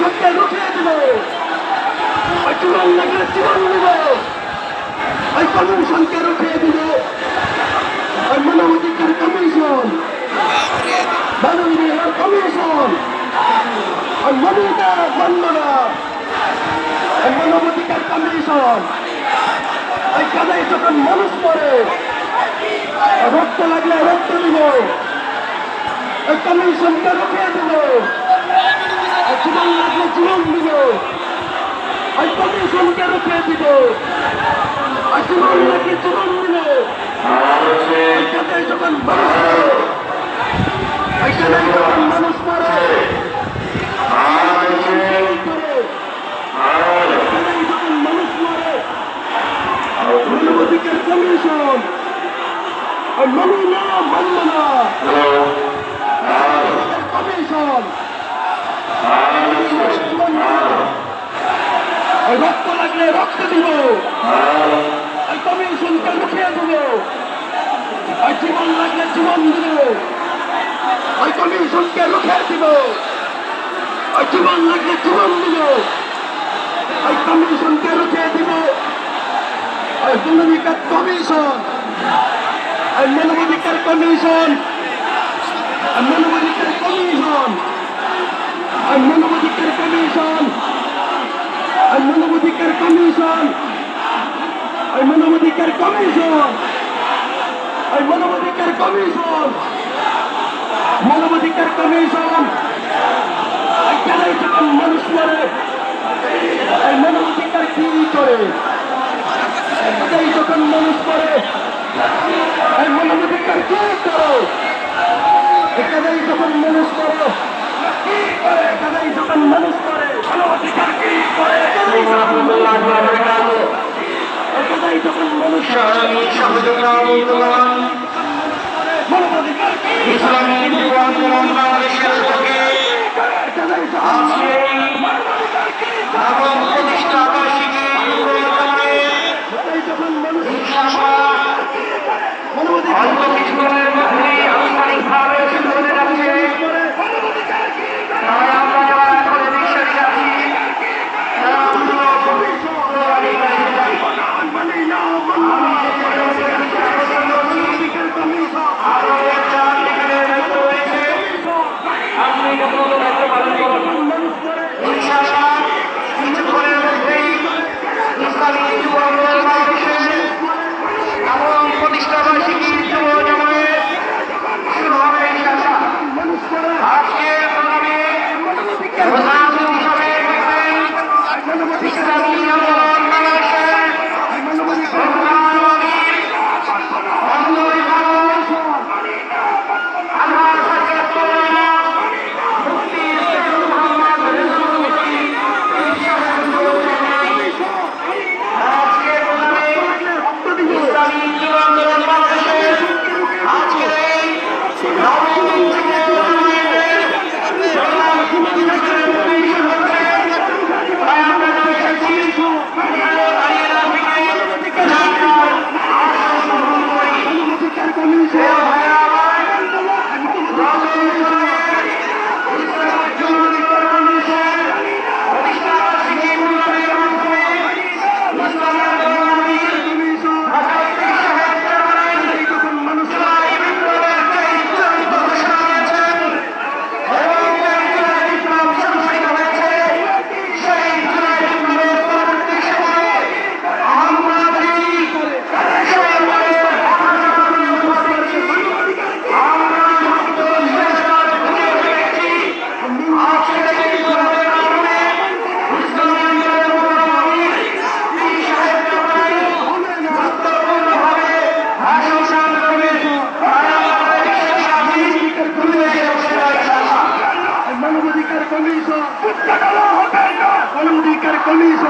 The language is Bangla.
কমিশনকে রুখিয়ে দিব, ওই জীবন লাগলে জীবন দিব, ওই কমিশনকে রুখিয়ে দিব, ওই মানবাধিকার কমিশন, মানবাধিকার কমিশন, ওই মানবতা মানব না, ওই মানবাধিকার কমিশন, ওই কাদায় যখন মানুষ পড়ে রক্ত লাগলে রক্ত দিব, ওই কমিশনকে রুখিয়ে দিব, জীবন লাগলে জীবন দিব, ওই কমিশনকে রুখিয়ে দিব, জীবন লাগলে জীবন দিব, ওই কাদায় যখন মানুষ পড়ে, ওই কাদায় যখন মানুষ পড়ে মানবাধিকার কমিশন মানব না, মানব না, কমিশন রক্ত লাগলে রক্ত দিব, ওই কমিশনকে রুখিয়ে দিব, ওই জীবন লাগলে জীবন দিব, ওই কমিশনকে রুখিয়ে দিব, ওই জীবন লাগলে জীবন দিব, ওই কমিশনকে রুখিয়ে দিব, ওই মানবাধিকার কমিশন, ওই মানবাধিকার কমিশন, মানবাধিকার কমিশন, ওই মানবাধিকার কমিশন, ওই মানবাধিকার কমিশন, ওই মানবাধিকার কমিশন, ওই মানবাধিকার কমিশন, মানবাধিকার কমিশন, ওই কাদায় যখন মানুষ মরে এই মানবাধিকার কি করে, কাদায় যখন মানুষ মরে এই মানবাধিকার কি করো, কাদায় যখন মানুষ করো, কাদায় যখন মানুষ করে মানবাধিকার কি করে, কাদায় যখন মানুষ মানবাধিকার কি ইসলামী যুব আন্দোলন বাংলাদেশের পক্ষে এবং প্রতিষ্ঠা বার্ষিকী অল্প কিছুদিনের মধ্যেই আনুষ্ঠানিকভাবে শুরু হতে যাচ্ছে। তাই আমরা যারা এখন বিশ্বাসী আছি আরো একটা যেখানে দায়িত্ব রয়েছে আপনি যখন দায়িত্ব পালন করুন ইনশাআল্লাহ কিছুক্ষণের মধ্যেই ইসলামী যুব আন্দোলন বাংলাদেশের এবং প্রতিষ্ঠা বার্ষিকী যুব জামায়াত শুরু হবে ইনশাআল্লাহ। আজকের প্রোগ্রামে প্রধান অতিথি হিসেবে থাকবেন ইসলামী আন্দোলন বাংলাদেশের প্রধান আমির অন্দর ফারুক আলহাজ হযরত মাওলানা মুফতি সৈয়দ মুহাম্মদ রেজুল আজকের প্রোগ্রামে ইসলামী যুব আন্দোলন বাংলাদেশের আজকের এই নবম যুব জামায়াতের প্রধান উপদেষ্টা পরিষদ হচ্ছে তাই আমরা চলে এসেছি আরিয়ানা থেকে ঢাকার আসন গ্রহণ করি। প্রিয় ভাইরা আমার, গত বছরের ইসলামী যুব আন্দোলন বাংলাদেশের প্রতিষ্ঠা বার্ষিকী প্রোগ্রামের মাধ্যমে ইসলামী আন্দোলন আমির ঢাকা উত্তর সাহেব চেয়ারম্যান জুলাই বিপ্লবের যে চূড়ান্ত ঘোষণা দিয়েছেন এবং জুলাই বিপ্লব সংঘটিত হয়েছে, সেই জুলাই বিপ্লবের পরবর্তী সময়ে আমরা যদি সেই বলে আমরা মাত্র শেষবার খুঁজে পেয়েছি। আজকের এই বিপ্লবের কারণে ইসলামী আন্দোলন আমির পীর সাহেব চেয়ারম্যান গুরুত্বপূর্ণভাবে ভাষণ করবেন। তাই আমরা বিশ্বাসী আছি তুমি এসে বসে রয়েছে। মানবাধিকার কমিশন মানবাধিকার কমিশন